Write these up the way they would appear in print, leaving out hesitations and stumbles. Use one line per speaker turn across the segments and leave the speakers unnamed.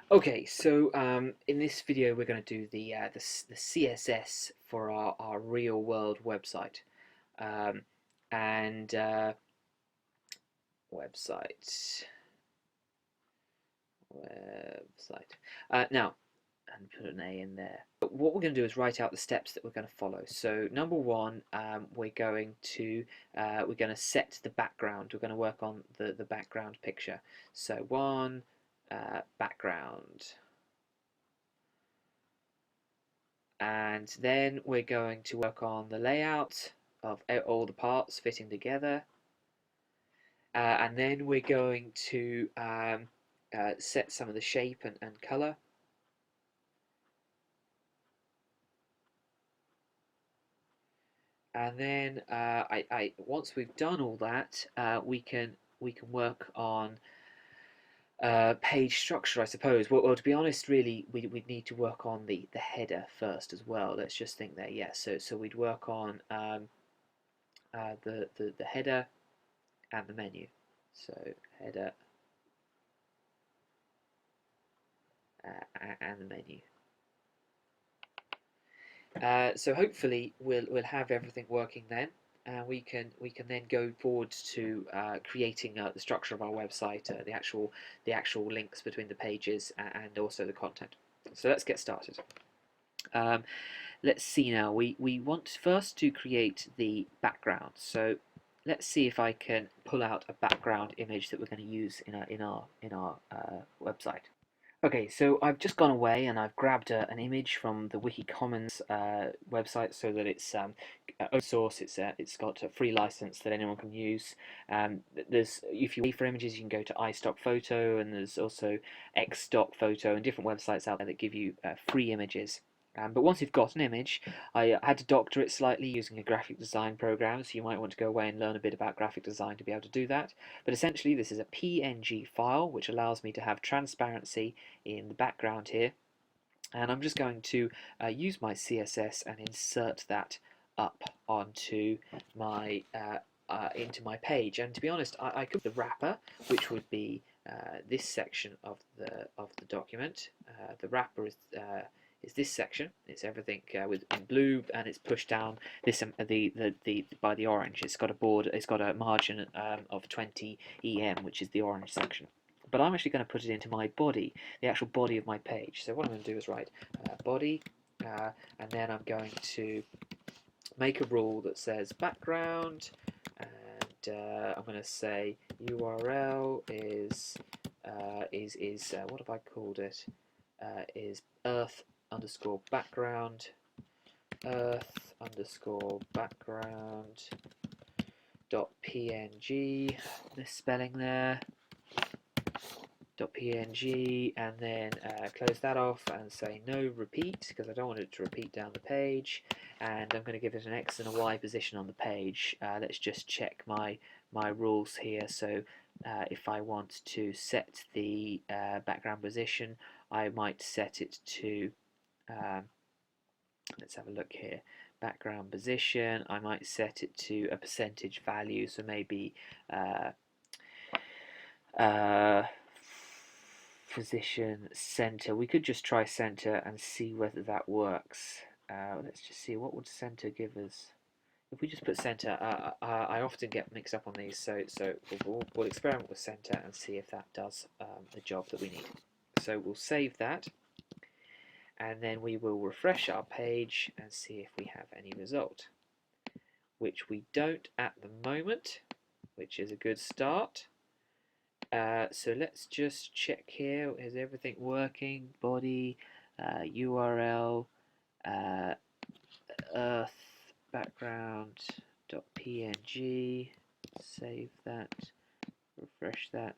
Okay, so in this video we're going to do the CSS for our real world website, um, and website website. Now, and put an A in there. But what we're going to do is write out the steps that we're going to follow. So number one, we're going to set the background. We're going to work on the background picture. So one background. And then we're going to work on the layout of all the parts fitting together, and then we're going to set some of the shape and color, and then once we've done all that, we can work on page structure, I suppose. Well, to be honest, really, we'd need to work on the header first as well. Let's just think there. Yeah, so we'd work on the header and the menu. So header and the menu. So hopefully we'll have everything working then, and we can then go forward to creating the structure of our website, the actual links between the pages and also the content. So let's get started. Um, let's see now. We want first to create the background. So let's see if I can pull out a background image that we're going to use in our website. Okay, so I've just gone away and I've grabbed an image from the Wiki Commons website, so that it's open source. It's got a free license that anyone can use. There's If you pay for images, you can go to iStock Photo, and there's also Xstock Photo and different websites out there that give you free images. But once you've got an image, I had to doctor it slightly using a graphic design program, so you might want to go away and learn a bit about graphic design to be able to do that. But essentially, this is a PNG file, which allows me to have transparency in the background here. And I'm just going to use my CSS and insert that up onto my into my page. And to be honest, I could the wrapper, which would be this section of the document. The wrapper is this section. It's everything in blue, and it's pushed down this the by the orange. It's got a border. It's got a margin of 20 em, which is the orange section. But I'm actually going to put it into my body, the actual body of my page. So what I'm going to do is write body, and then I'm going to make a rule that says background, and I'm going to say URL is what have I called it? Is earth underscore background, earth underscore background dot png. Misspelling there. .png, and then close that off and say no repeat, because I don't want it to repeat down the page, and I'm going to give it an X and a Y position on the page. Let's just check my rules here. So if I want to set the background position, I might set it to let's have a look here. Background position, I might set it to a percentage value, so maybe position center. We could just try center and see whether that works. Let's just see, what would center give us? If we just put center, I often get mixed up on these, so we'll experiment with center and see if that does the job that we need. So we'll save that, and then we will refresh our page and see if we have any result, which we don't at the moment, which is a good start. So let's just check here. Is everything working? Body, URL, earth background .png. Save that. Refresh that.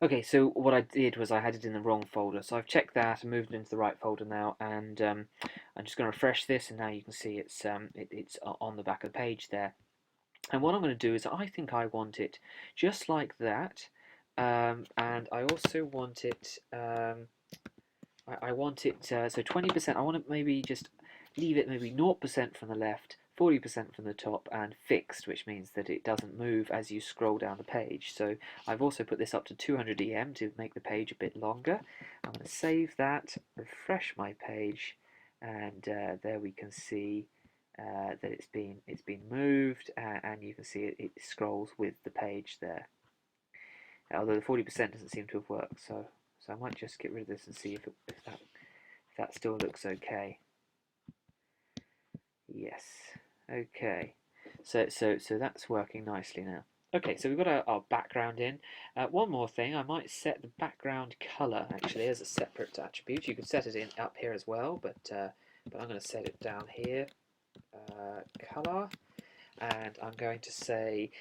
Okay, so what I did was I had it in the wrong folder. So I've checked that and moved it into the right folder now, and I'm just going to refresh this, and now you can see it's on the back of the page there. And what I'm going to do is I think I want it just like that, and I also want it, I want it, so 20%, I want to maybe just leave it maybe 0% from the left, 40% from the top, and fixed, which means that it doesn't move as you scroll down the page. So I've also put this up to 200 EM to make the page a bit longer. I'm going to save that, refresh my page, and there we can see that it's been moved, and you can see it scrolls with the page there. Although the 40% doesn't seem to have worked, so I might just get rid of this and see if that still looks okay. Yes. Okay. So that's working nicely now. Okay, so we've got our background in. One more thing, I might set the background color actually as a separate attribute. You could set it in up here as well, but I'm going to set it down here. Color, and I'm going to say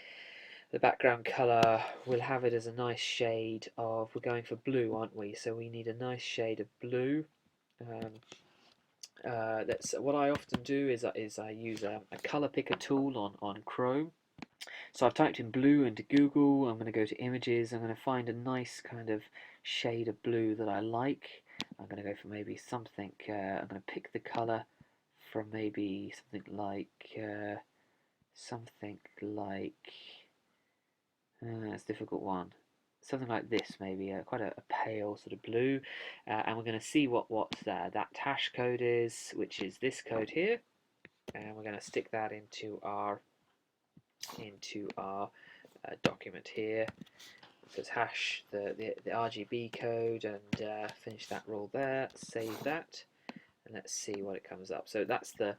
the background color, we'll have it as a nice shade of, we're going for blue, aren't we? So we need a nice shade of blue. That's what I often do is I use a color picker tool on Chrome. So I've typed in blue into Google. I'm going to go to images. I'm going to find a nice kind of shade of blue that I like. I'm going to go for maybe something. I'm going to pick the color from maybe something like it's a difficult one. Something like this, maybe quite a pale sort of blue, and we're going to see what that hash code is, which is this code here, and we're going to stick that into our document here. So it's hash the RGB code, and finish that rule there. Save that, and let's see what it comes up. So that's the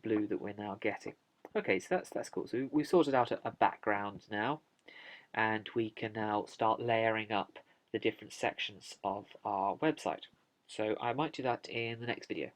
blue that we're now getting. Okay, so that's cool. So we've sorted out a background now, and we can now start layering up the different sections of our website. So I might do that in the next video.